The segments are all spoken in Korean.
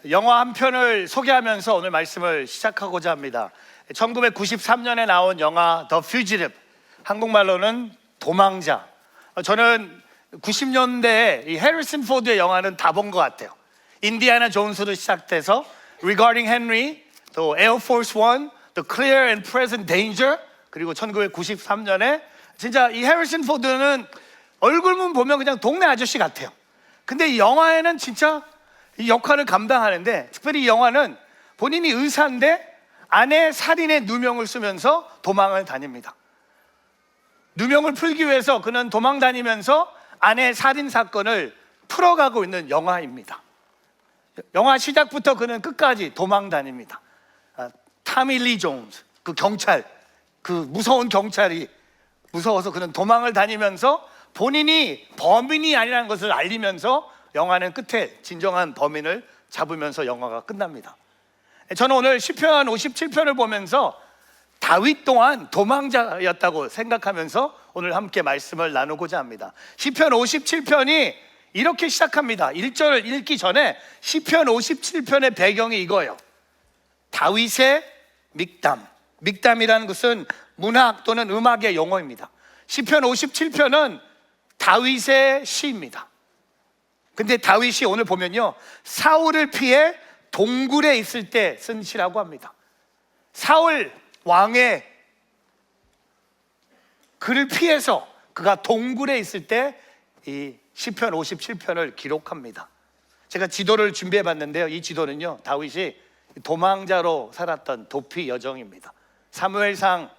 영화 한 편을 소개하면서 오늘 말씀을 시작하고자 합니다. 1993년에 나온 영화 더 퓨지티브, 한국말로는 도망자. 저는 90년대에 이 해리슨 포드의 영화는 다 본 것 같아요. 인디아나 존스로 시작돼서 Regarding Henry, 또 Air Force One, The Clear and Present Danger, 그리고 1993년에 진짜 이 해리슨 포드는 얼굴만 보면 그냥 동네 아저씨 같아요. 근데 이 영화에는 진짜 이 역할을 감당하는데, 특별히 이 영화는 본인이 의사인데 아내 살인의 누명을 쓰면서 도망을 다닙니다. 누명을 풀기 위해서 그는 도망 다니면서 아내 살인 사건을 풀어가고 있는 영화입니다. 영화 시작부터 그는 끝까지 도망 다닙니다. 타미 리 존스, 그 경찰, 그 무서운 경찰이 무서워서 그는 도망을 다니면서 본인이 범인이 아니라는 것을 알리면서 영화는 끝에 진정한 범인을 잡으면서 영화가 끝납니다. 저는 오늘 시편 57편을 보면서 다윗 또한 도망자였다고 생각하면서 오늘 함께 말씀을 나누고자 합니다. 시편 57편이 이렇게 시작합니다. 1절 읽기 전에 시편 57편의 배경이 이거예요. 다윗의 믹담. 믹담이라는 것은 문학 또는 음악의 용어입니다. 시편 57편은 다윗의 시입니다. 근데 다윗이 오늘 보면요, 사울을 피해 동굴에 있을 때 쓴 시라고 합니다. 사울 왕의 그를 피해서 그가 동굴에 있을 때 이 시편 57편을 기록합니다. 제가 지도를 준비해 봤는데요, 이 지도는요, 다윗이 도망자로 살았던 도피 여정입니다. 사무엘상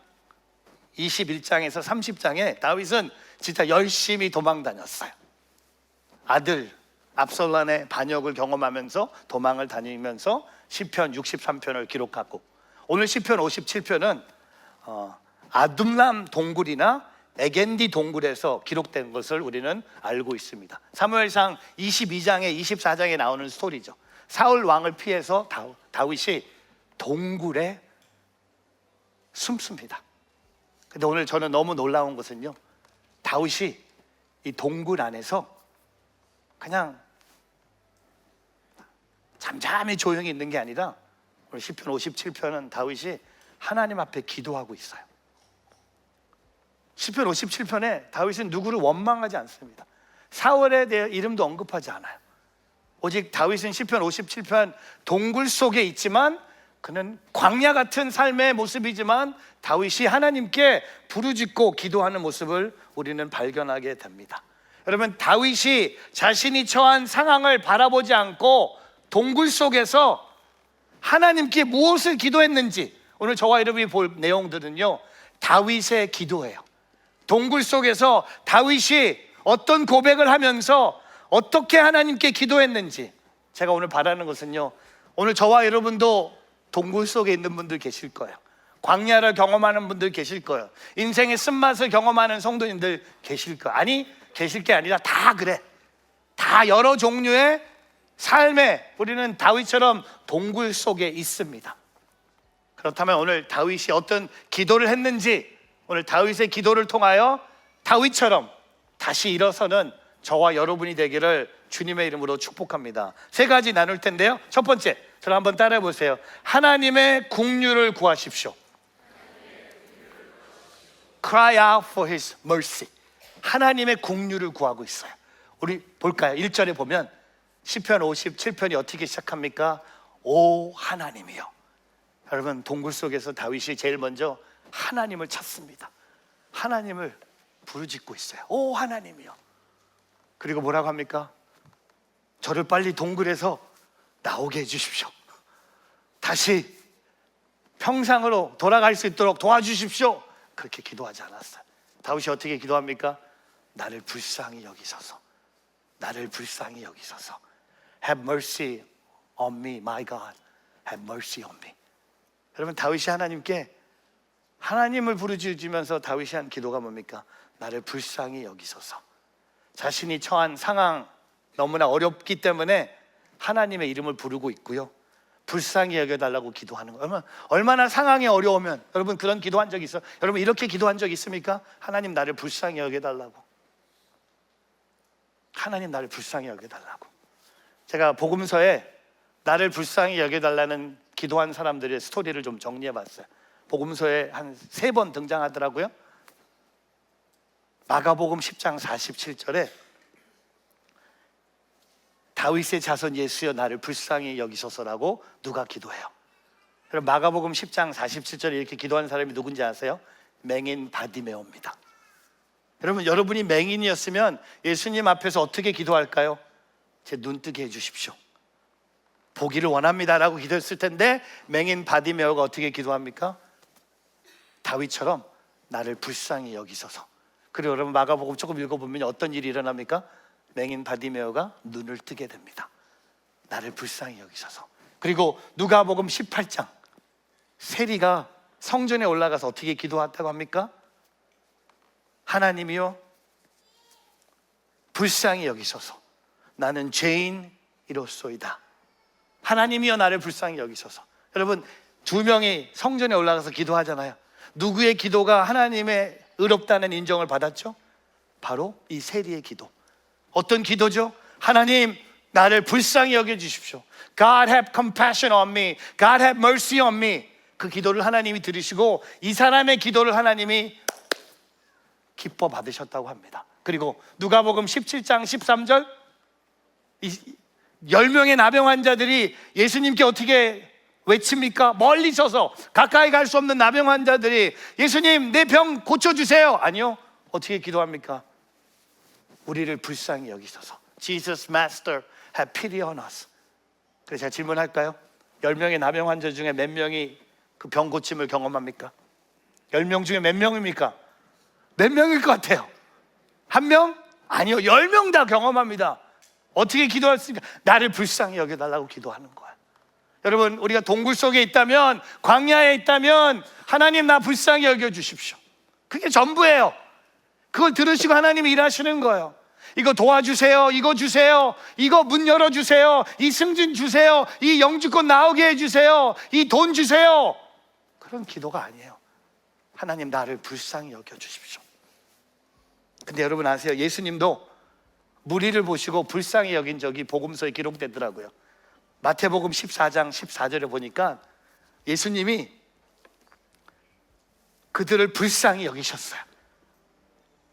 21장에서 30장에 다윗은 진짜 열심히 도망 다녔어요. 아들 압살롬의 반역을 경험하면서 도망을 다니면서 시편 63편을 기록하고, 오늘 시편 57편은 아둠람 동굴이나 에겐디 동굴에서 기록된 것을 우리는 알고 있습니다. 사무엘상 22장에 24장에 나오는 스토리죠. 사울 왕을 피해서 다윗이 동굴에 숨습니다. 근데 오늘 저는 너무 놀라운 것은요, 다윗이 이 동굴 안에서 그냥 잠잠히 조용히 있는 게 아니라 오늘 시편 57편은 다윗이 하나님 앞에 기도하고 있어요. 시편 57편에 다윗은 누구를 원망하지 않습니다. 사울에 대해 이름도 언급하지 않아요. 오직 다윗은 시편 57편 동굴 속에 있지만 그는 광야 같은 삶의 모습이지만 다윗이 하나님께 부르짖고 기도하는 모습을 우리는 발견하게 됩니다. 여러분, 다윗이 자신이 처한 상황을 바라보지 않고 동굴 속에서 하나님께 무엇을 기도했는지, 오늘 저와 여러분이 볼 내용들은요, 다윗의 기도예요. 동굴 속에서 다윗이 어떤 고백을 하면서 어떻게 하나님께 기도했는지, 제가 오늘 바라는 것은요, 오늘 저와 여러분도 동굴 속에 있는 분들 계실 거예요. 광야를 경험하는 분들 계실 거예요. 인생의 쓴맛을 경험하는 성도님들 계실 거예요. 아니, 계실 게 아니라 다 그래. 다 여러 종류의 삶에 우리는 다윗처럼 동굴 속에 있습니다. 그렇다면 오늘 다윗이 어떤 기도를 했는지, 오늘 다윗의 기도를 통하여 다윗처럼 다시 일어서는 저와 여러분이 되기를 주님의 이름으로 축복합니다. 세 가지 나눌 텐데요, 첫 번째, 저를 한번 따라해 보세요. 하나님의 긍휼을 구하십시오. Cry out for His mercy. 하나님의 긍휼을 구하고 있어요. 우리 볼까요? 1절에 보면 시편 57편이 어떻게 시작합니까? 오 하나님이여. 여러분, 동굴 속에서 다윗이 제일 먼저 하나님을 찾습니다. 하나님을 부르짖고 있어요. 오 하나님이여. 그리고 뭐라고 합니까? 저를 빨리 동굴에서 나오게 해주십시오. 다시 평상으로 돌아갈 수 있도록 도와주십시오. 그렇게 기도하지 않았어요. 다윗이 어떻게 기도합니까? 나를 불쌍히 여기소서. 나를 불쌍히 여기소서. Have mercy on me, my God. Have mercy on me. 여러분, 다윗이 하나님께 하나님을 부르짖으면서 다윗이 한 기도가 뭡니까? 나를 불쌍히 여기소서. 자신이 처한 상황 너무나 어렵기 때문에 하나님의 이름을 부르고 있고요, 불쌍히 여겨달라고 기도하는 거예요. 얼마나 상황이 어려우면, 여러분 그런 기도한 적 있어요? 여러분 이렇게 기도한 적 있습니까? 하나님 나를 불쌍히 여겨달라고. 하나님 나를 불쌍히 여겨달라고. 제가 복음서에 나를 불쌍히 여겨달라는 기도한 사람들의 스토리를 좀 정리해봤어요. 복음서에 한 3번 등장하더라고요. 마가복음 10장 47절에 다윗의 자손 예수여 나를 불쌍히 여기소서라고 누가 기도해요. 그럼 마가복음 10장 47절에 이렇게 기도하는 사람이 누군지 아세요? 맹인 바디메오입니다. 여러분이 맹인이었으면 예수님 앞에서 어떻게 기도할까요? 제 눈뜨게 해주십시오, 보기를 원합니다라고 기도했을 텐데, 맹인 바디메오가 어떻게 기도합니까? 다윗처럼 나를 불쌍히 여기소서. 그리고 여러분 마가복음 조금 읽어보면 어떤 일이 일어납니까? 맹인 바디메오가 눈을 뜨게 됩니다. 나를 불쌍히 여기소서. 그리고 누가복음 18장, 세리가 성전에 올라가서 어떻게 기도했다고 합니까? 하나님이여 불쌍히 여기소서, 나는 죄인이로소이다. 하나님이여 나를 불쌍히 여기소서. 여러분, 2명이 성전에 올라가서 기도하잖아요. 누구의 기도가 하나님의 의롭다는 인정을 받았죠? 바로 이 세리의 기도. 어떤 기도죠? 하나님 나를 불쌍히 여겨주십시오. God have compassion on me. God have mercy on me. 그 기도를 하나님이 들으시고 이 사람의 기도를 하나님이 기뻐 받으셨다고 합니다. 그리고 누가복음 17장 13절, 10명의 나병 환자들이 예수님께 어떻게 외칩니까? 멀리 서서 가까이 갈 수 없는 나병 환자들이 예수님 내 병 고쳐주세요. 아니요, 어떻게 기도합니까? 우리를 불쌍히 여기소서. Jesus Master have pity on us. 그래서 제가 질문할까요? 10명의 나병 환자 중에 몇 명이 그 병 고침을 경험합니까? 10명 중에 몇 명입니까? 몇 명일 것 같아요? 1명? 아니요, 10명 다 경험합니다. 어떻게 기도했습니까? 나를 불쌍히 여겨달라고 기도하는 거예요. 여러분, 우리가 동굴 속에 있다면, 광야에 있다면 하나님 나 불쌍히 여겨주십시오. 그게 전부예요. 그걸 들으시고 하나님이 일하시는 거예요. 이거 도와주세요, 이거 주세요, 이거 문 열어주세요, 이 승진 주세요, 이 영주권 나오게 해주세요, 이 돈 주세요. 그런 기도가 아니에요. 하나님 나를 불쌍히 여겨주십시오. 근데 여러분 아세요? 예수님도 무리를 보시고 불쌍히 여긴 적이 복음서에 기록되더라고요. 마태복음 14장 14절에 보니까 예수님이 그들을 불쌍히 여기셨어요.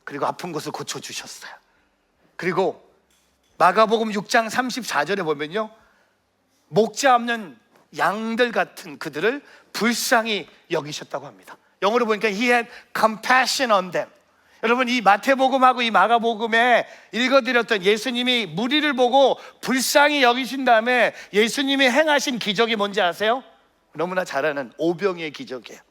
그리고 아픈 곳을 고쳐주셨어요. 그리고 마가복음 6장 34절에 보면요, 목자 없는 양들 같은 그들을 불쌍히 여기셨다고 합니다. 영어로 보니까 He had compassion on them. 여러분, 이 마태복음하고 이 마가복음에 읽어드렸던 예수님이 무리를 보고 불쌍히 여기신 다음에 예수님이 행하신 기적이 뭔지 아세요? 너무나 잘 아는 오병이의 기적이에요.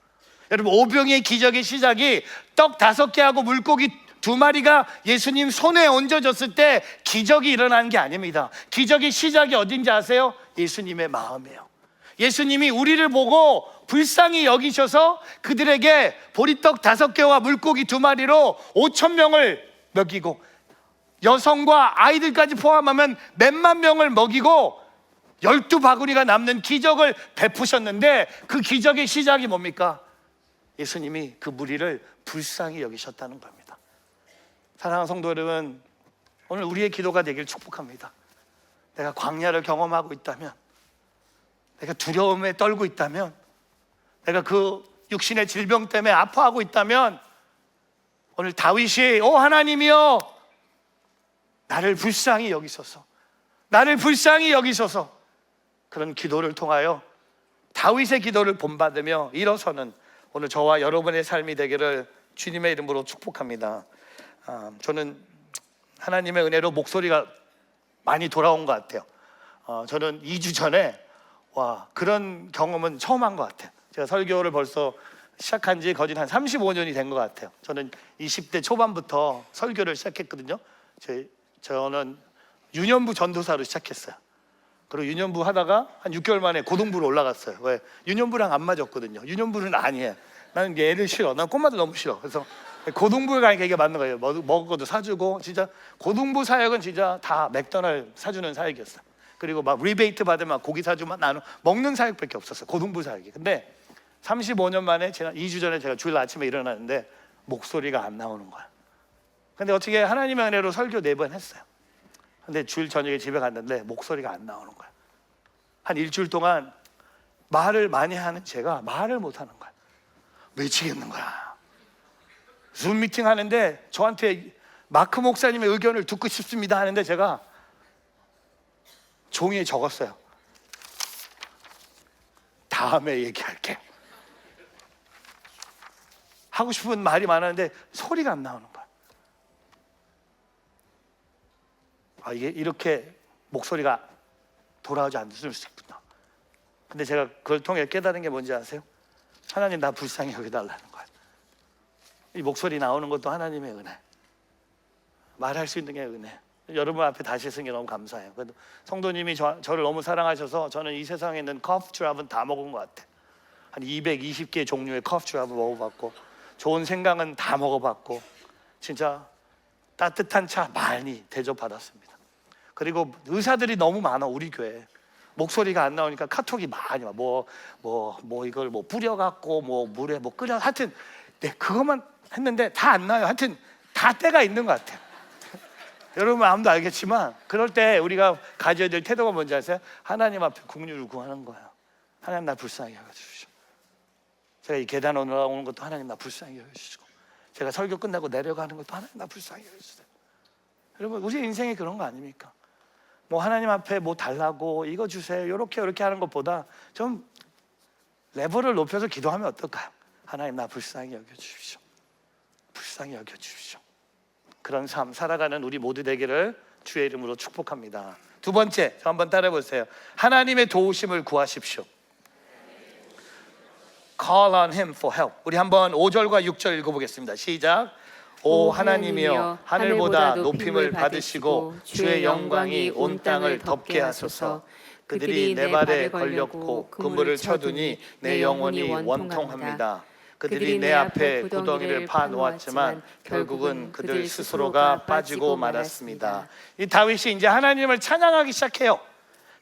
여러분, 오병이의 기적의 시작이 떡 5개하고 물고기 2마리가 예수님 손에 얹어졌을 때 기적이 일어나는 게 아닙니다. 기적의 시작이 어딘지 아세요? 예수님의 마음이에요. 예수님이 우리를 보고 불쌍히 여기셔서 그들에게 보리떡 5개와 물고기 2마리로 5,000명을 먹이고, 여성과 아이들까지 포함하면 몇만 명을 먹이고 12바구니가 남는 기적을 베푸셨는데, 그 기적의 시작이 뭡니까? 예수님이 그 무리를 불쌍히 여기셨다는 겁니다. 사랑하는 성도 여러분, 오늘 우리의 기도가 되길 축복합니다. 내가 광야를 경험하고 있다면, 내가 두려움에 떨고 있다면, 내가 그 육신의 질병 때문에 아파하고 있다면, 오늘 다윗이 하나님이여 나를 불쌍히 여기소서, 나를 불쌍히 여기소서, 그런 기도를 통하여 다윗의 기도를 본받으며 일어서는 오늘 저와 여러분의 삶이 되기를 주님의 이름으로 축복합니다. 저는 하나님의 은혜로 목소리가 많이 돌아온 것 같아요. 저는 2주 전에 그런 경험은 처음 한 것 같아요. 제가 설교를 벌써 시작한 지 거진 한 35년이 된 것 같아요. 저는 20대 초반부터 설교를 시작했거든요. 저는 유년부 전도사로 시작했어요. 그리고 유년부 하다가 한 6개월 만에 고등부로 올라갔어요. 왜? 유년부랑 안 맞았거든요. 유년부는 아니에요. 나는 애를 싫어. 난 꼬마도 너무 싫어. 그래서 고등부에 가니까 이게 맞는 거예요. 먹을 것도 사주고, 진짜 고등부 사역은 진짜 다 맥도날드 사주는 사역이었어요. 그리고 막 리베이트 받으면 고기 사주면 나는 먹는 사역밖에 없었어요. 고등부 사역이. 근데 35년 만에 제가 2주 전에 제가 주일 아침에 일어났는데 목소리가 안 나오는 거야. 근데 어떻게 하나님의 은혜로 설교 4번 했어요. 근데 주일 저녁에 집에 갔는데 목소리가 안 나오는 거야. 한 일주일 동안 말을 많이 하는 제가 말을 못하는 거야. 미치겠는 거야. 줌 미팅 하는데 저한테 마크 목사님의 의견을 듣고 싶습니다 하는데 제가 종이에 적었어요. 다음에 얘기할게요. 하고 싶은 말이 많았는데 소리가 안 나오는 거야. 아, 이게 이렇게 목소리가 돌아오지 않을 수 있구나. 근데 제가 그걸 통해 깨달은 게 뭔지 아세요? 하나님 나 불쌍히 여겨달라는 거야. 이 목소리 나오는 것도 하나님의 은혜. 말할 수 있는 게 은혜. 여러분 앞에 다시 쓴 게 너무 감사해요. 그래도 성도님이 저를 너무 사랑하셔서 저는 이 세상에 있는 커프 츄랍은 다 먹은 것 같아. 한 220개 종류의 커프 츄랍을 먹어봤고 좋은 생강은 다 먹어봤고 진짜 따뜻한 차 많이 대접받았습니다. 그리고 의사들이 너무 많아 우리 교회에. 목소리가 안 나오니까 카톡이 많이 와. 이걸 뿌려갖고 물에 끓여 하여튼 네, 그것만 했는데 다 안 나요. 하여튼 다 때가 있는 것 같아요. 여러분 마음도 알겠지만 그럴 때 우리가 가져야 될 태도가 뭔지 아세요? 하나님 앞에 긍휼을 구하는 거예요. 하나님 나 불쌍히 여겨주시오. 제가 이 계단 올라오는 것도 하나님 나 불쌍히 여겨주시고 제가 설교 끝나고 내려가는 것도 하나님 나 불쌍히 여겨주세요. 여러분 우리 인생이 그런 거 아닙니까? 하나님 앞에 달라고 이거 주세요 이렇게 하는 것보다 좀 레벨을 높여서 기도하면 어떨까요? 하나님 나 불쌍히 여겨주십시오. 불쌍히 여겨주십시오. 그런 삶 살아가는 우리 모두 되기를 주의 이름으로 축복합니다. 두 번째, 저 한번 따라해 보세요. 하나님의 도우심을 구하십시오. Call on Him for help. 우리 한번 5절과 6절 읽어보겠습니다. 시작. 오 하나님이여 하늘보다 높임을 받으시고 주의 영광이 온 땅을 덮게 하소서. 그들이 내 발에 걸렸고 그물을 쳐두니 내 영혼이 원통합니다. 그들이 내 앞에 구덩이를 파 놓았지만 결국은 그들 스스로가 빠지고 말았습니다. 이 다윗이 이제 하나님을 찬양하기 시작해요.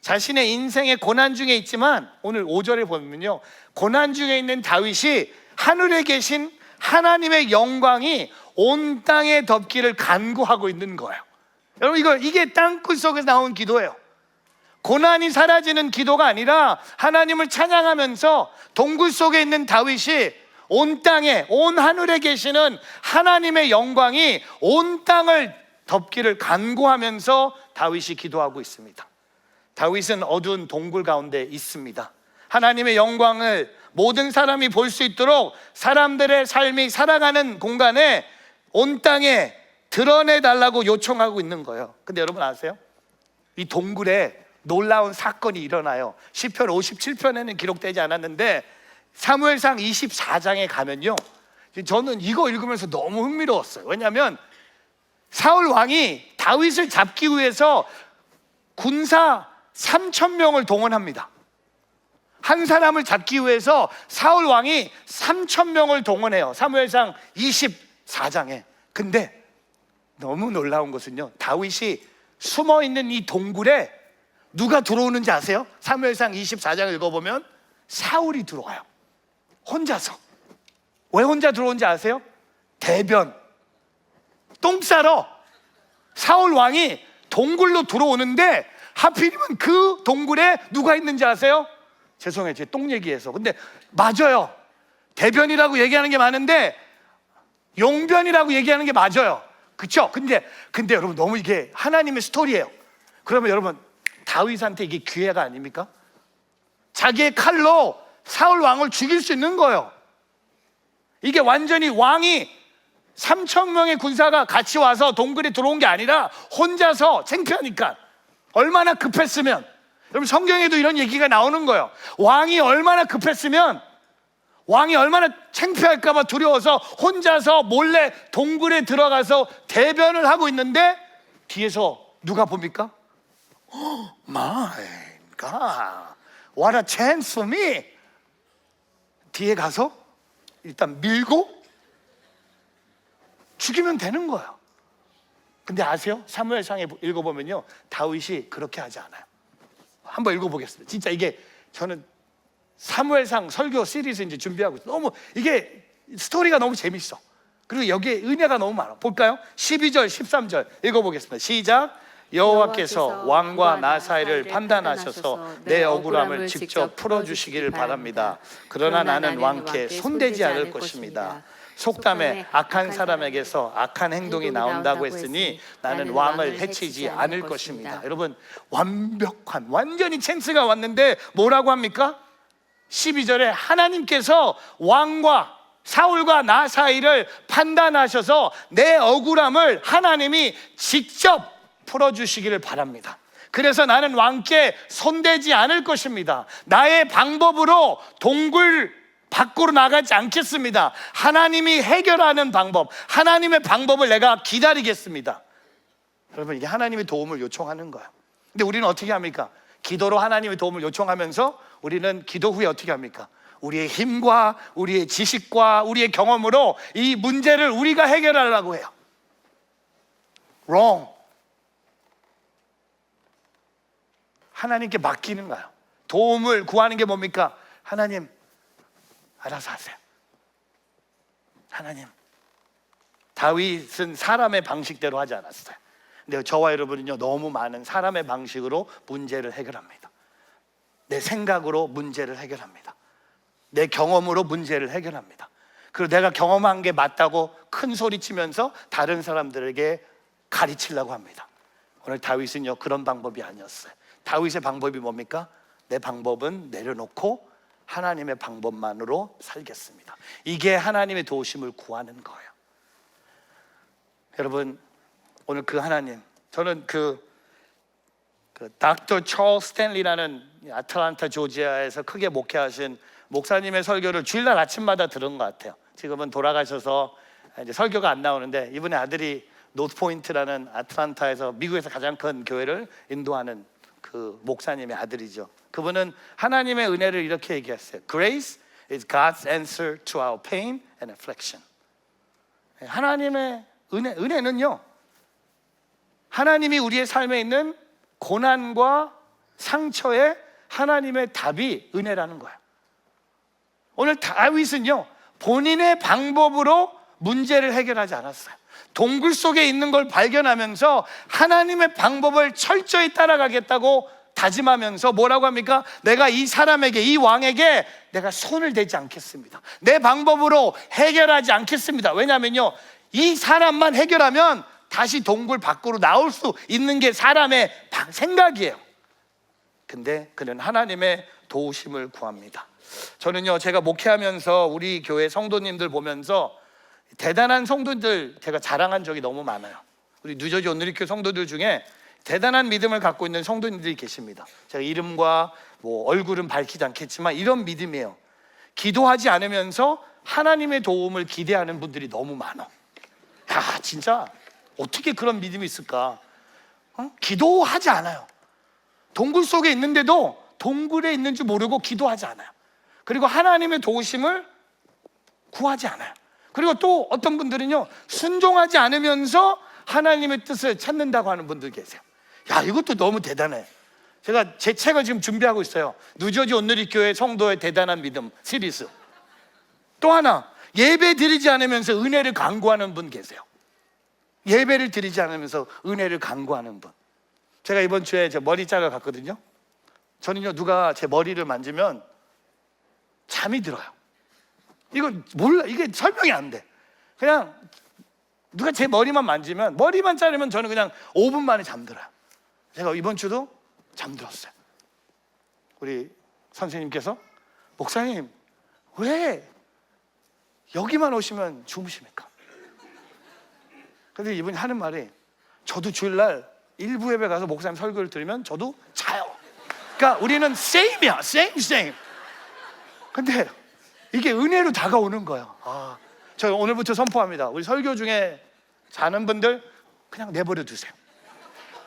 자신의 인생의 고난 중에 있지만 오늘 5절에 보면요, 고난 중에 있는 다윗이 하늘에 계신 하나님의 영광이 온 땅에 덮기를 간구하고 있는 거예요. 여러분 이게 땅끝 속에서 나온 기도예요. 고난이 사라지는 기도가 아니라 하나님을 찬양하면서 동굴 속에 있는 다윗이 온 땅에 온 하늘에 계시는 하나님의 영광이 온 땅을 덮기를 간구하면서 다윗이 기도하고 있습니다. 다윗은 어두운 동굴 가운데 있습니다. 하나님의 영광을 모든 사람이 볼 수 있도록 사람들의 삶이 살아가는 공간에 온 땅에 드러내달라고 요청하고 있는 거예요. 근데 여러분 아세요? 이 동굴에 놀라운 사건이 일어나요. 시편 57편에는 기록되지 않았는데 사무엘상 24장에 가면요, 저는 이거 읽으면서 너무 흥미로웠어요. 왜냐하면 사울 왕이 다윗을 잡기 위해서 군사 3,000명을 동원합니다. 한 사람을 잡기 위해서 사울 왕이 3,000명을 동원해요. 사무엘상 24장에. 근데 너무 놀라운 것은요, 다윗이 숨어있는 이 동굴에 누가 들어오는지 아세요? 사무엘상 24장 읽어보면 사울이 들어와요. 혼자서. 왜 혼자 들어온지 아세요? 대변, 똥 싸러 사울 왕이 동굴로 들어오는데 하필이면 그 동굴에 누가 있는지 아세요? 죄송해요, 제 똥 얘기해서. 근데 맞아요. 대변이라고 얘기하는 게 많은데 용변이라고 얘기하는 게 맞아요. 그렇죠? 근데 여러분 너무 이게 하나님의 스토리예요. 그러면 여러분 다윗한테 이게 기회가 아닙니까? 자기의 칼로 사울 왕을 죽일 수 있는 거예요. 이게 완전히 왕이 3,000명의 군사가 같이 와서 동굴에 들어온 게 아니라 혼자서 창피하니까. 얼마나 급했으면, 여러분 성경에도 이런 얘기가 나오는 거예요. 왕이 얼마나 급했으면, 왕이 얼마나 창피할까 봐 두려워서 혼자서 몰래 동굴에 들어가서 대변을 하고 있는데 뒤에서 누가 봅니까? My God, what a chance for me. 뒤에 가서 일단 밀고 죽이면 되는 거예요. 근데 아세요? 사무엘상에 읽어보면요, 다윗이 그렇게 하지 않아요. 한번 읽어보겠습니다. 진짜 이게 저는 사무엘상 설교 시리즈 이제 준비하고 있어요. 너무 이게 스토리가 너무 재밌어. 그리고 여기에 은혜가 너무 많아. 볼까요? 12절 13절 읽어보겠습니다. 시작. 여호와께서 왕과 나 사이를 판단하셔서 내 억울함을 직접 풀어주시길 바랍니다. 그러나 나는 왕께 손대지 않을 것입니다. 속담에 악한 사람에게서 악한 행동이 나온다고 했으니 나는 왕을 해치지 않을 것입니다. 여러분, 완벽한, 완전히 찬스가 왔는데 뭐라고 합니까? 12절에 하나님께서 왕과 사울과 나 사이를 판단하셔서 내 억울함을 하나님이 직접 풀어주시기를 바랍니다. 그래서 나는 왕께 손대지 않을 것입니다. 나의 방법으로 동굴 밖으로 나가지 않겠습니다. 하나님이 해결하는 방법, 하나님의 방법을 내가 기다리겠습니다. 여러분, 이게 하나님의 도움을 요청하는 거야. 근데 우리는 어떻게 합니까? 기도로 하나님의 도움을 요청하면서 우리는 기도 후에 어떻게 합니까? 우리의 힘과 우리의 지식과 우리의 경험으로 이 문제를 우리가 해결하려고 해요. Wrong. 하나님께 맡기는 거예요. 도움을 구하는 게 뭡니까? 하나님, 알아서 하세요. 하나님. 다윗은 사람의 방식대로 하지 않았어요. 근데 저와 여러분은요, 너무 많은 사람의 방식으로 문제를 해결합니다. 내 생각으로 문제를 해결합니다. 내 경험으로 문제를 해결합니다. 그리고 내가 경험한 게 맞다고 큰 소리 치면서 다른 사람들에게 가르치려고 합니다. 오늘 다윗은요, 그런 방법이 아니었어요. 다윗의 방법이 뭡니까? 내 방법은 내려놓고 하나님의 방법만으로 살겠습니다. 이게 하나님의 도우심을 구하는 거예요. 여러분, 오늘 그 하나님, 저는 그 닥터 찰스 스탠리라는 아틀란타 조지아에서 크게 목회하신 목사님의 설교를 주일날 아침마다 들은 것 같아요. 지금은 돌아가셔서 이제 설교가 안 나오는데, 이분의 아들이 노스포인트라는 아틀란타에서 미국에서 가장 큰 교회를 인도하는 그 목사님의 아들이죠. 그분은 하나님의 은혜를 이렇게 얘기했어요. Grace is God's answer to our pain and affliction. 하나님의 은혜는요, 하나님이 우리의 삶에 있는 고난과 상처에 하나님의 답이 은혜라는 거예요. 오늘 다윗은요, 본인의 방법으로 문제를 해결하지 않았어요. 동굴 속에 있는 걸 발견하면서 하나님의 방법을 철저히 따라가겠다고 다짐하면서 뭐라고 합니까? 내가 이 사람에게, 이 왕에게 내가 손을 대지 않겠습니다. 내 방법으로 해결하지 않겠습니다. 왜냐하면요, 이 사람만 해결하면 다시 동굴 밖으로 나올 수 있는 게 사람의 생각이에요. 근데 그는 하나님의 도우심을 구합니다. 저는요, 제가 목회하면서 우리 교회 성도님들 보면서 대단한 성도들 제가 자랑한 적이 너무 많아요. 우리 뉴저지 온누리교회 성도들 중에 대단한 믿음을 갖고 있는 성도님들이 계십니다. 제가 이름과 뭐 얼굴은 밝히지 않겠지만 이런 믿음이에요. 기도하지 않으면서 하나님의 도움을 기대하는 분들이 너무 많아. 야, 진짜 어떻게 그런 믿음이 있을까? 기도하지 않아요. 동굴 속에 있는데도 동굴에 있는 줄 모르고 기도하지 않아요. 그리고 하나님의 도우심을 구하지 않아요. 그리고 또 어떤 분들은요, 순종하지 않으면서 하나님의 뜻을 찾는다고 하는 분들 계세요. 야, 이것도 너무 대단해. 제가 제 책을 지금 준비하고 있어요. 뉴저지 온누리교회 성도의 대단한 믿음 시리즈. 또 하나, 예배 드리지 않으면서 은혜를 간구하는 분 계세요. 예배를 드리지 않으면서 은혜를 간구하는 분. 제가 이번 주에 제 머리 자가 갔거든요. 저는요, 누가 제 머리를 만지면 잠이 들어요. 이거 몰라, 이게 설명이 안 돼. 그냥 누가 제 머리만 만지면, 머리만 자르면 저는 그냥 5분 만에 잠들어요. 제가 이번 주도 잠들었어요. 우리 선생님께서, 목사님 왜 여기만 오시면 주무십니까? 근데 이분이 하는 말이, 저도 주일날 일부 예배 가서 목사님 설교를 들으면 저도 자요. 그러니까 우리는 same이야, same. 근데 이게 은혜로 다가오는 거예요. 저 오늘부터 선포합니다. 우리 설교 중에 자는 분들 그냥 내버려 두세요.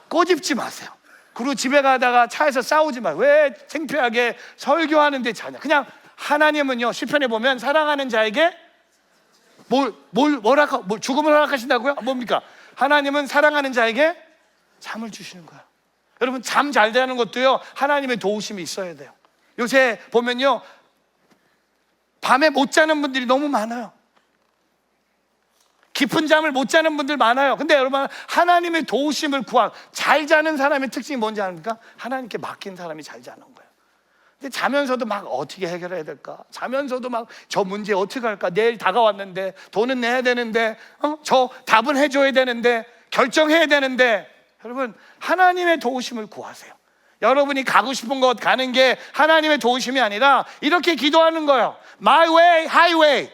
꼬집지 마세요. 그리고 집에 가다가 차에서 싸우지 마세요. 왜 창피하게 설교하는데 자냐. 그냥 하나님은요, 시편에 보면 사랑하는 자에게 죽음을 허락하신다고요? 뭡니까? 하나님은 사랑하는 자에게 잠을 주시는 거예요. 여러분, 잠 잘 자는 것도요, 하나님의 도우심이 있어야 돼요. 요새 보면요, 밤에 못 자는 분들이 너무 많아요. 깊은 잠을 못 자는 분들 많아요. 근데 여러분, 하나님의 도우심을 잘 자는 사람의 특징이 뭔지 아십니까? 하나님께 맡긴 사람이 잘 자는 거예요. 근데 자면서도 막 어떻게 해결해야 될까? 자면서도 막 저 문제 어떻게 할까? 내일 다가왔는데, 돈은 내야 되는데, 저 답은 해줘야 되는데, 결정해야 되는데. 여러분, 하나님의 도우심을 구하세요. 여러분이 가고 싶은 곳 가는 게 하나님의 도우심이 아니라 이렇게 기도하는 거예요. My way, highway.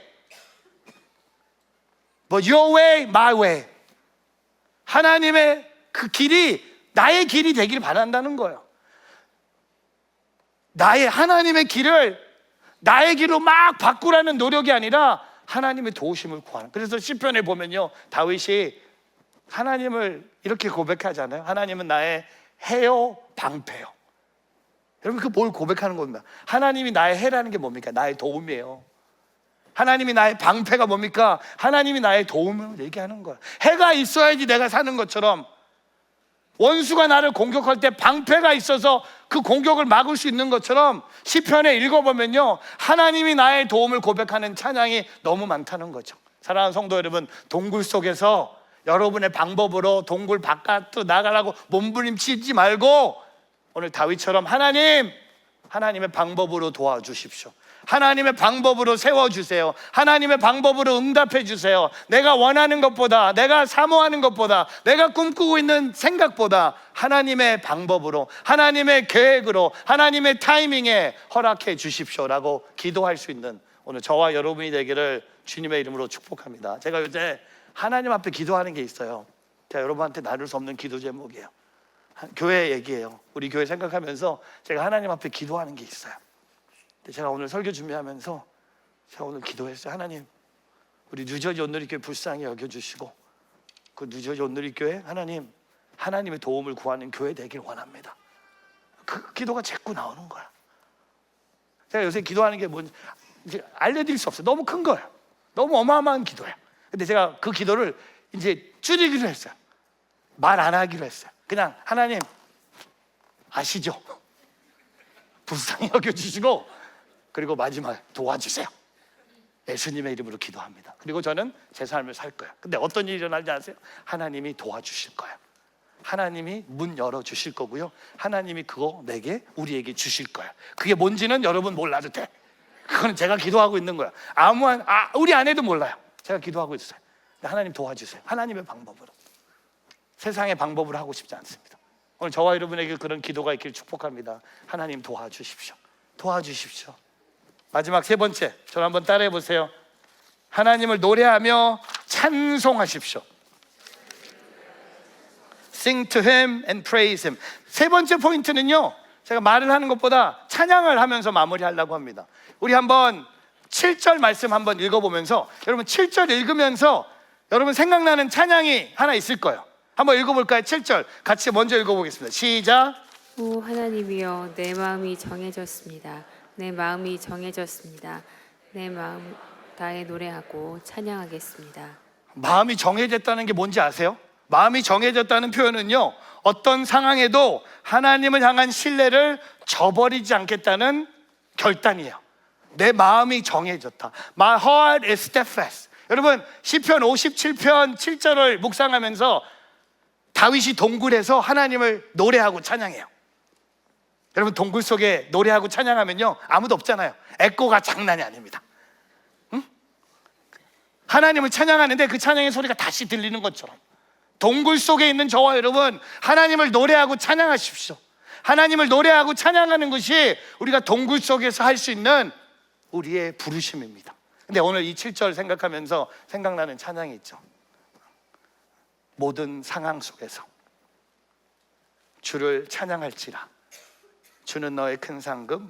But your way, my way. 하나님의 그 길이 나의 길이 되길 바란다는 거예요. 하나님의 길을 나의 길로 막 바꾸라는 노력이 아니라 하나님의 도우심을 구하는. 그래서 시편에 보면요, 다윗이 하나님을 이렇게 고백하잖아요. 하나님은 나의 해요, 방패요. 여러분, 그 뭘 고백하는 겁니다. 하나님이 나의 해라는 게 뭡니까? 나의 도움이에요. 하나님이 나의 방패가 뭡니까? 하나님이 나의 도움을 얘기하는 거야. 해가 있어야지 내가 사는 것처럼, 원수가 나를 공격할 때 방패가 있어서 그 공격을 막을 수 있는 것처럼, 시편에 읽어보면요, 하나님이 나의 도움을 고백하는 찬양이 너무 많다는 거죠. 사랑하는 성도 여러분, 동굴 속에서 여러분의 방법으로 동굴 바깥으로 나가라고 몸부림치지 말고, 오늘 다윗처럼 하나님의 방법으로 도와주십시오. 하나님의 방법으로 세워주세요. 하나님의 방법으로 응답해 주세요. 내가 원하는 것보다, 내가 사모하는 것보다, 내가 꿈꾸고 있는 생각보다 하나님의 방법으로, 하나님의 계획으로, 하나님의 타이밍에 허락해 주십시오라고 기도할 수 있는 오늘 저와 여러분이 되기를 주님의 이름으로 축복합니다. 제가 요새 하나님 앞에 기도하는 게 있어요. 제가 여러분한테 나눌 수 없는 기도 제목이에요. 교회 얘기예요. 우리 교회 생각하면서 제가 하나님 앞에 기도하는 게 있어요. 제가 오늘 설교 준비하면서 제가 오늘 기도했어요. 하나님, 우리 뉴저지 온누리교회 불쌍히 여겨주시고, 그 뉴저지 온누리교회 하나님의 도움을 구하는 교회 되길 원합니다. 그 기도가 자꾸 나오는 거야. 제가 요새 기도하는 게 뭔지 이제 알려드릴 수 없어요. 너무 큰 거예요. 너무 어마어마한 기도예요. 근데 제가 그 기도를 이제 줄이기로 했어요. 말 안 하기로 했어요. 그냥 하나님 아시죠? 불쌍히 여겨주시고, 그리고 마지막 도와주세요. 예수님의 이름으로 기도합니다. 그리고 저는 제 삶을 살 거예요. 근데 어떤 일이 일어날지 아세요? 하나님이 도와주실 거예요. 하나님이 문 열어주실 거고요, 하나님이 그거 우리에게 주실 거예요. 그게 뭔지는 여러분 몰라도 돼. 그건 제가 기도하고 있는 거야. 우리 아내도 몰라요. 제가 기도하고 있어요. 하나님 도와주세요. 하나님의 방법으로. 세상의 방법으로 하고 싶지 않습니다. 오늘 저와 여러분에게 그런 기도가 있기를 축복합니다. 하나님 도와주십시오. 도와주십시오. 마지막 세 번째, 저를 한번 따라해 보세요. 하나님을 노래하며 찬송하십시오. Sing to Him and praise Him. 세 번째 포인트는요, 제가 말을 하는 것보다 찬양을 하면서 마무리하려고 합니다. 우리 한번 7절 말씀 한번 읽어보면서, 여러분 7절 읽으면서 여러분 생각나는 찬양이 하나 있을 거예요. 한번 읽어볼까요? 7절 같이 먼저 읽어보겠습니다. 시작. 오 하나님이여, 내 마음이 정해졌습니다. 내 마음이 정해졌습니다. 내 마음 다해 노래하고 찬양하겠습니다. 마음이 정해졌다는 게 뭔지 아세요? 마음이 정해졌다는 표현은요, 어떤 상황에도 하나님을 향한 신뢰를 저버리지 않겠다는 결단이에요. 내 마음이 정해졌다. My heart is steadfast. 여러분, 시편 57편 7절을 묵상하면서 다윗이 동굴에서 하나님을 노래하고 찬양해요. 여러분, 동굴 속에 노래하고 찬양하면요, 아무도 없잖아요. 에코가 장난이 아닙니다. 응? 하나님을 찬양하는데 그 찬양의 소리가 다시 들리는 것처럼, 동굴 속에 있는 저와 여러분, 하나님을 노래하고 찬양하십시오. 하나님을 노래하고 찬양하는 것이 우리가 동굴 속에서 할 수 있는 우리의 부르심입니다. 근데 오늘 이 7절 생각하면서 생각나는 찬양이 있죠. 모든 상황 속에서 주를 찬양할지라. 주는 너의 큰 상급,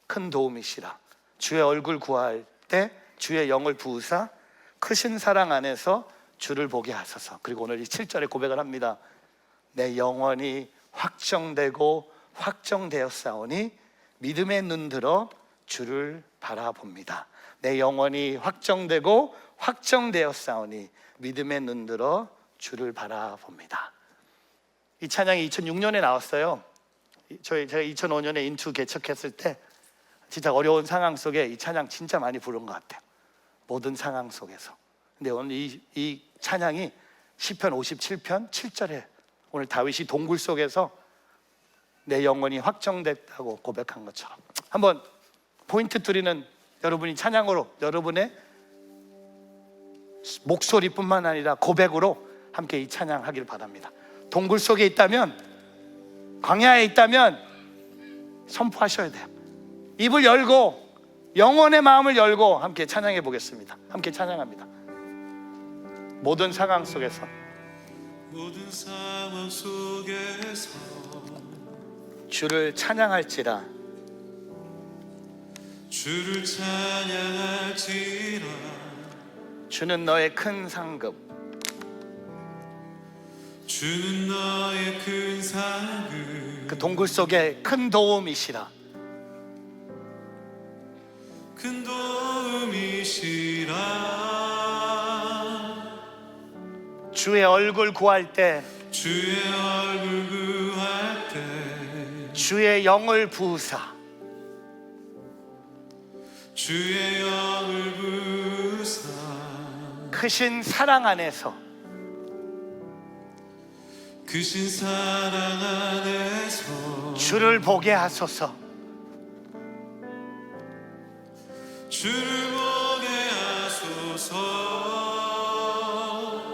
큰 도움이시라. 주의 얼굴 구할 때 주의 영을 부으사 크신 사랑 안에서 주를 보게 하소서. 그리고 오늘 이 7절에 고백을 합니다. 내 영혼이 확정되고 확정되었사오니 믿음의 눈 들어 주를 바라봅니다. 내 영혼이 확정되고 확정되었사오니 믿음의 눈 들어 주를 바라봅니다. 이 찬양이 2006년에 나왔어요. 제가 2005년에 인투 개척했을 때 진짜 어려운 상황 속에 이 찬양 진짜 많이 부른 것 같아요. 모든 상황 속에서 근데 오늘 이 찬양이 시편 57편 7절에 오늘 다윗이 동굴 속에서 내 영혼이 확정됐다고 고백한 것처럼 한번 포인트 드리는 여러분이 찬양으로 여러분의 목소리뿐만 아니라 고백으로 함께 이 찬양하길 바랍니다. 동굴 속에 있다면, 광야에 있다면 선포하셔야 돼요. 입을 열고 영혼의 마음을 열고 함께 찬양해 보겠습니다. 함께 찬양합니다. 모든 상황 속에서 주를 찬양할지라 주는 너의 큰 상급 주는 너의 큰 상급 그 동굴 속에 큰 도움이시라 큰 도움이시라 주의 얼굴 구할 때 주의 얼굴 구할 때 주의 영을 부으사 주의 영을 부으사 크신 사랑 안에서 크신 사랑 안에서 주를 보게 하소서 주를 보게 하소서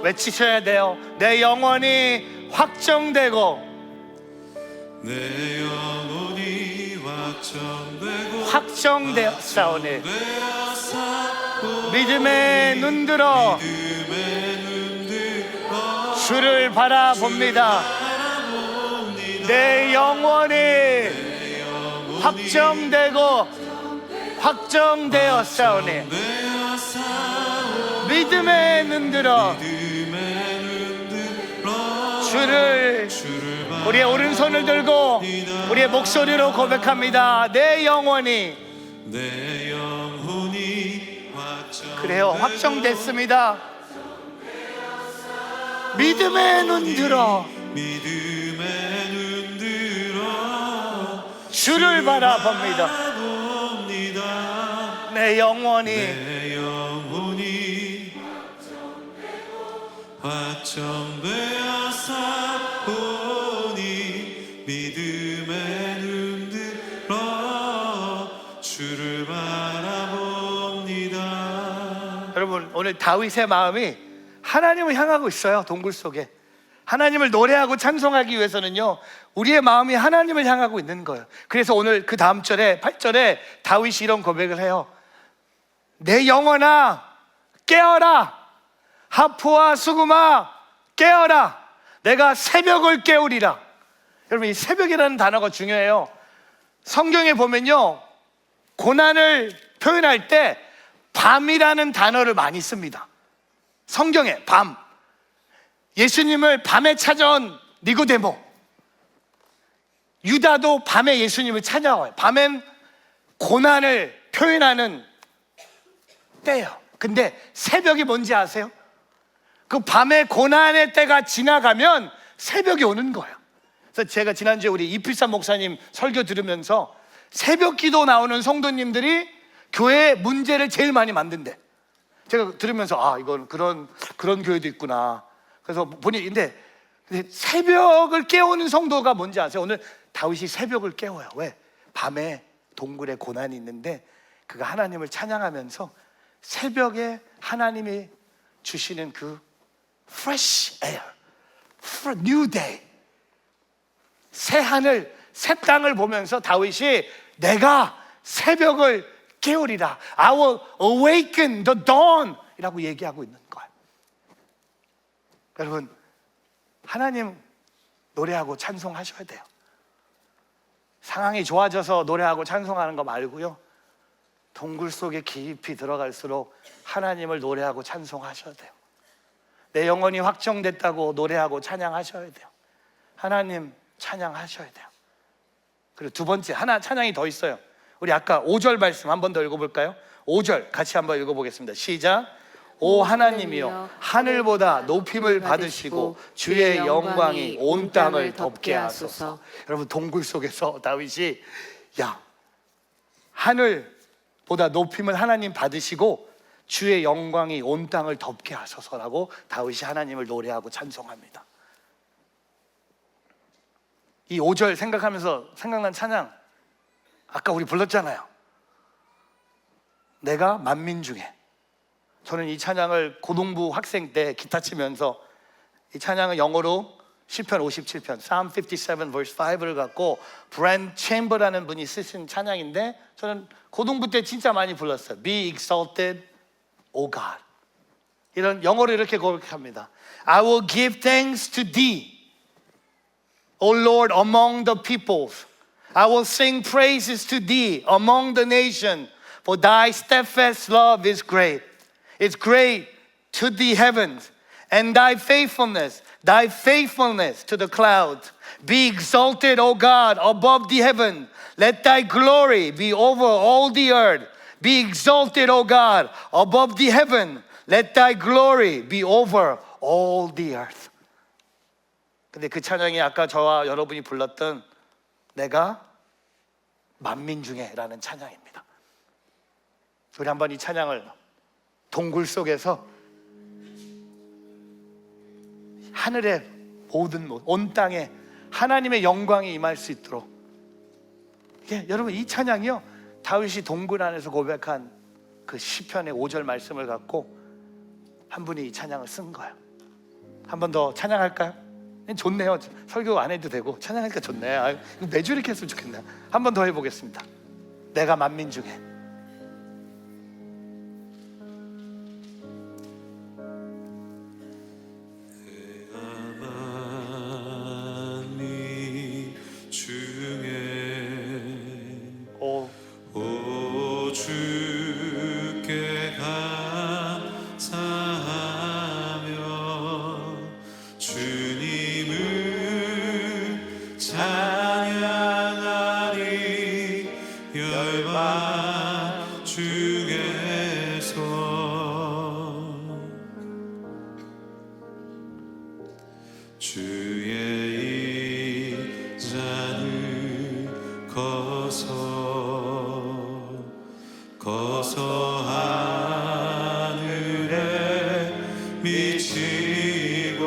외치셔야 돼요. 내 영혼이 확정되고 내 영혼이 확정되었사오니 믿음의 눈들어 주를 바라봅니다. 내 영혼이 확정되고 확정되었사오니 믿음의 눈들어 주를 우리의 오른손을 들고 우리의 목소리로 고백합니다. 내 영혼이 그래요. 확정됐습니다. 믿음의 눈 들어 주를 바라봅니다. 내 영혼이 확정되어서 보니 믿음의 눈 들어 주를 바라봅니다. 여러분 오늘 다윗의 마음이 하나님을 향하고 있어요. 동굴 속에 하나님을 노래하고 찬송하기 위해서는요 우리의 마음이 하나님을 향하고 있는 거예요. 그래서 오늘 그 다음 절에 8절에 다윗이 이런 고백을 해요. 내 영혼아 깨어라 하프와 수금아 깨어라 내가 새벽을 깨우리라. 여러분 이 새벽이라는 단어가 중요해요. 성경에 보면요 고난을 표현할 때 밤이라는 단어를 많이 씁니다. 성경에 밤 예수님을 밤에 찾아온 니고데모 유다도 밤에 예수님을 찾아와요. 밤엔 고난을 표현하는 때예요. 근데 새벽이 뭔지 아세요? 그 밤에 고난의 때가 지나가면 새벽이 오는 거예요. 그래서 제가 지난주에 우리 이필삼 목사님 설교 들으면서 새벽 기도 나오는 성도님들이 교회 문제를 제일 많이 만든대. 제가 들으면서 이건 그런 교회도 있구나. 그래서 보니 근데 새벽을 깨우는 성도가 뭔지 아세요? 오늘 다윗이 새벽을 깨워요. 왜? 밤에 동굴에 고난이 있는데 그가 하나님을 찬양하면서 새벽에 하나님이 주시는 그 fresh air, new day, 새 하늘, 새 땅을 보면서 다윗이 내가 새벽을 깨우리라, I will awaken the dawn 이라고 얘기하고 있는 거예요. 여러분 하나님 노래하고 찬송하셔야 돼요. 상황이 좋아져서 노래하고 찬송하는 거 말고요 동굴 속에 깊이 들어갈수록 하나님을 노래하고 찬송하셔야 돼요. 내 영혼이 확정됐다고 노래하고 찬양하셔야 돼요. 하나님 찬양하셔야 돼요. 그리고 두 번째 하나 찬양이 더 있어요. 우리 아까 5절 말씀 한 번 더 읽어볼까요? 5절 같이 한번 읽어보겠습니다. 시작. 오 하나님이여 하늘보다 높임을 받으시고 주의 영광이 온 땅을 덮게 하소서. 여러분 동굴 속에서 다윗이 하늘보다 높임을 하나님 받으시고 주의 영광이 온 땅을 덮게 하소서라고 다윗이 하나님을 노래하고 찬송합니다. 이 5절 생각하면서 생각난 찬양, 아까 우리 불렀잖아요. 내가 만민 중에. 저는 이 찬양을 고등부 학생 때 기타 치면서, 이 찬양은 영어로 시편 57편 Psalm 57 verse 5를 갖고 브랜드 챔버라는 분이 쓰신 찬양인데, 저는 고등부 때 진짜 많이 불렀어요. Be exalted, O God. 이런 영어로 이렇게 고백합니다. I will give thanks to thee, O Lord, among the peoples. I will sing praises to thee among the nations, for thy steadfast love is great. It's great to the heavens, and thy faithfulness to the clouds. Be exalted, O God, above the heaven. Let thy glory be over all the earth. Be exalted, O God, above the heaven. Let thy glory be over all the earth. 근데 그 찬양이 아까 저와 여러분이 불렀던 내가 만민 중에 라는 찬양입니다. 우리 한번 이 찬양을 동굴 속에서 하늘의 모든 온 땅에 하나님의 영광이 임할 수 있도록, 여러분 이 찬양이요, 다윗이 동굴 안에서 고백한 그 시편의 5절 말씀을 갖고 한 분이 이 찬양을 쓴 거예요. 한 번 더 찬양할까요? 좋네요. 설교 안 해도 되고 찬양하니까 좋네. 매주 이렇게 했으면 좋겠네. 한 번 더 해보겠습니다. 내가 만민 중에. 만민 중에 오, 오 주께 감사하며 주님을 찬양하리. 열방 중에서 주의 인자를 거서 하늘에 미치고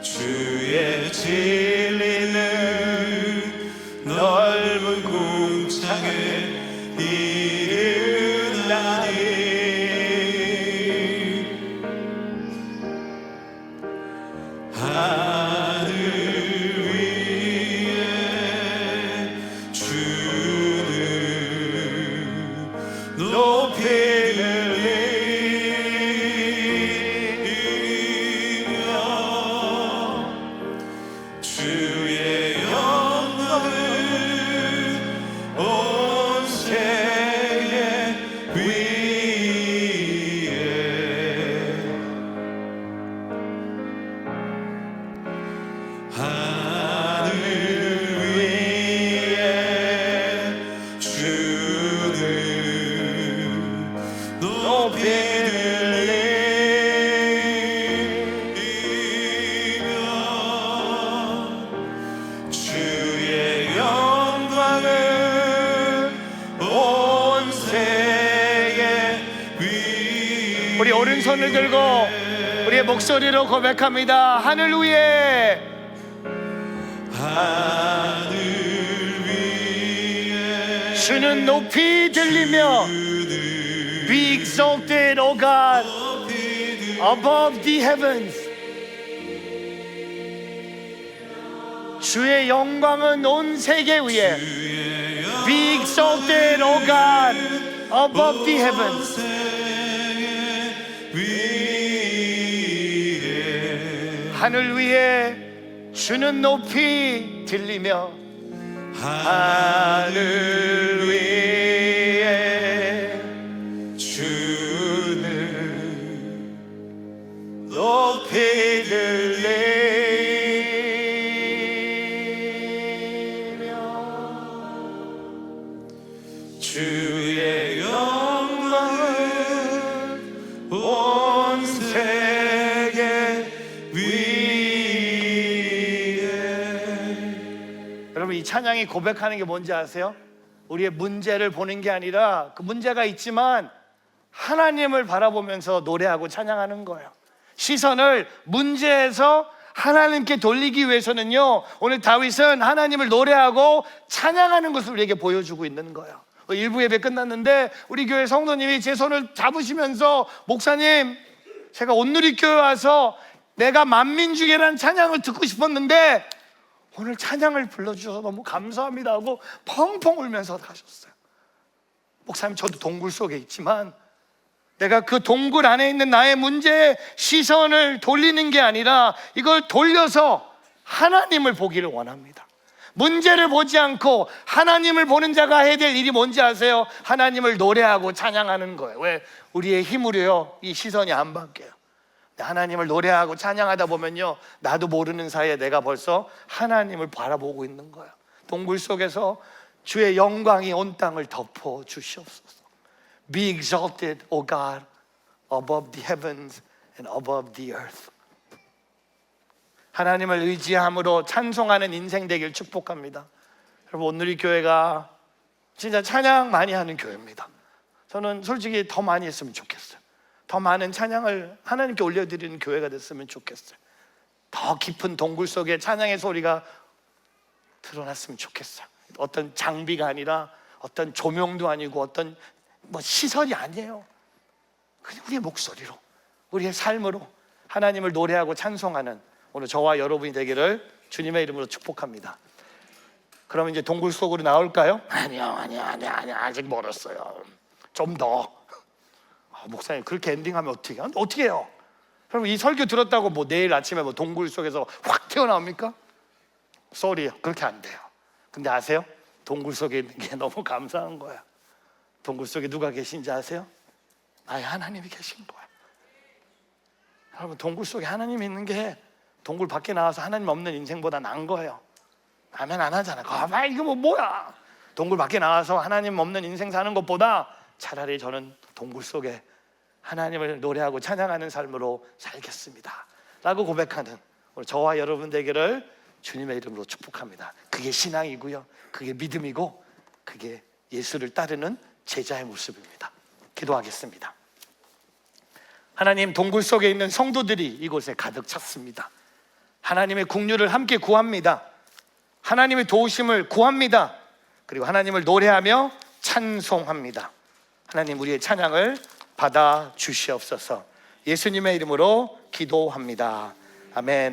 주의 진리는 넓은 궁창에 이르나니. 하늘 위에 주는 높이 들리며 주의 영광을 온 세계 위에. 하늘 위에 주는 높이 들리며 주의 영광을 온 세계 위에. 우리 오른손을 들고 우리의 목소리로 고백합니다. 하늘 위에, 하늘 위에 주는 높이 들리며 Be exalted, O God, above the heavens. 주의 영광은 온 세계 위에. Be exalted, O God, above the heavens. 하늘 위에 주는 높이 들리며 하늘 위에 주는 높이 들리며 주의 영광을 온 세계 위에. 여러분 이 찬양이 고백하는 게 뭔지 아세요? 우리의 문제를 보는 게 아니라 그 문제가 있지만 하나님을 바라보면서 노래하고 찬양하는 거예요. 시선을 문제에서 하나님께 돌리기 위해서는요, 오늘 다윗은 하나님을 노래하고 찬양하는 것을 우리에게 보여주고 있는 거예요. 일부 예배 끝났는데 우리 교회 성도님이 제 손을 잡으시면서, 목사님, 제가 온누리교회 와서 내가 만민중이라는 찬양을 듣고 싶었는데 오늘 찬양을 불러주셔서 너무 감사합니다 하고 펑펑 울면서 가셨어요. 목사님, 저도 동굴 속에 있지만 내가 그 동굴 안에 있는 나의 문제에 시선을 돌리는 게 아니라 이걸 돌려서 하나님을 보기를 원합니다. 문제를 보지 않고 하나님을 보는 자가 해야 될 일이 뭔지 아세요? 하나님을 노래하고 찬양하는 거예요. 왜? 우리의 힘으로요, 이 시선이 안 바뀌어요. 하나님을 노래하고 찬양하다 보면요, 나도 모르는 사이에 내가 벌써 하나님을 바라보고 있는 거예요. 동굴 속에서 주의 영광이 온 땅을 덮어 주시옵소서. Be exalted, O God, above the heavens and above the earth. 하나님을 의지함으로 찬송하는 인생 되길 축복합니다. 여러분, 오늘 이 교회가 진짜 찬양 많이 하는 교회입니다. 저는 솔직히 더 많이 했으면 좋겠어요. 더 많은 찬양을 하나님께 올려드리는 교회가 됐으면 좋겠어요. 더 깊은 동굴 속에 찬양의 소리가 드러났으면 좋겠어요. 어떤 장비가 아니라, 어떤 조명도 아니고, 어떤 시설이 아니에요. 그냥 우리의 목소리로, 우리의 삶으로 하나님을 노래하고 찬송하는 오늘 저와 여러분이 되기를 주님의 이름으로 축복합니다. 그러면 이제 동굴 속으로 나올까요? 아니요, 아직 멀었어요. 좀 더. 목사님, 그렇게 엔딩하면 어떻게 해요? 그럼 이 설교 들었다고 뭐 내일 아침에 뭐 동굴 속에서 확 튀어나옵니까? 쏘리요, 그렇게 안 돼요. 근데 아세요? 동굴 속에 있는 게 너무 감사한 거야. 동굴 속에 누가 계신지 아세요? 나의 하나님이 계신 거야. 여러분, 동굴 속에 하나님이 있는 게 동굴 밖에 나와서 하나님 없는 인생보다 나은 거예요. 아멘 안 하잖아. 아, 이거 뭐야? 동굴 밖에 나와서 하나님 없는 인생 사는 것보다 차라리 저는 동굴 속에 하나님을 노래하고 찬양하는 삶으로 살겠습니다 라고 고백하는 오늘 저와 여러분 되기를 주님의 이름으로 축복합니다. 그게 신앙이고요, 그게 믿음이고, 그게 예수를 따르는 제자의 모습입니다. 기도하겠습니다. 하나님, 동굴 속에 있는 성도들이 이곳에 가득 찼습니다. 하나님의 긍휼을 함께 구합니다. 하나님의 도우심을 구합니다. 그리고 하나님을 노래하며 찬송합니다. 하나님, 우리의 찬양을 받아 주시옵소서. 예수님의 이름으로 기도합니다. 아멘.